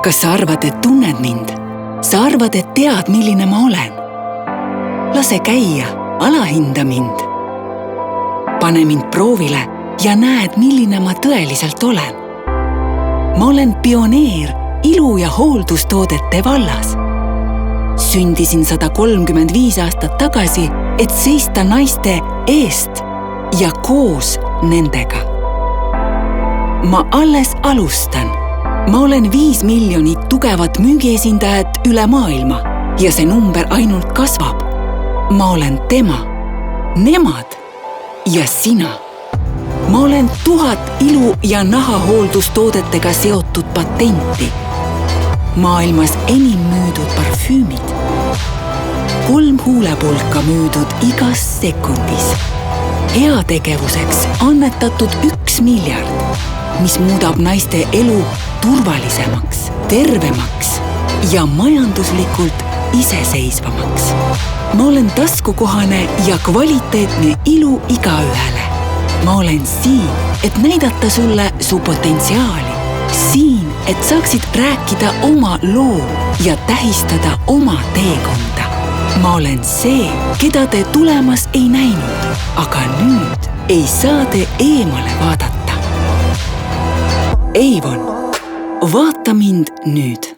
Kas sa arvad, et tunned mind? Sa arvad, et tead, milline ma olen? Lase käia, alahinda mind. Pane mind proovile ja näed, milline ma tõeliselt olen. Ma olen pioneer ilu- ja hooldustoodete vallas. Sündisin 135 aastat tagasi, et seista naiste eest ja koos nendega. Ma alles alustan. Ma olen 5 miljonit tugevat müügiesindajat üle maailma ja see number ainult kasvab. Ma olen tema, nemad ja sina. Ma olen 1000 ilu- ja nahahooldustoodetega seotud patenti. Maailmas enim müüdud parfüümid. 3 huulepulka müüdud igas sekundis. Heategevuseks annetatud 1 miljard, mis muudab naiste elu turvalisemaks, tervemaks ja majanduslikult iseseisvamaks. Ma olen taskukohane ja kvaliteetne ilu igaühele. Ma olen siin, et näidata sulle su potentsiaali. Siin, et saaksid rääkida oma loo ja tähistada oma teekonda. Ma olen see, keda te tulemas ei näinud, aga nüüd ei saa te eemale vaadata. Avon, vaata mind nüüd.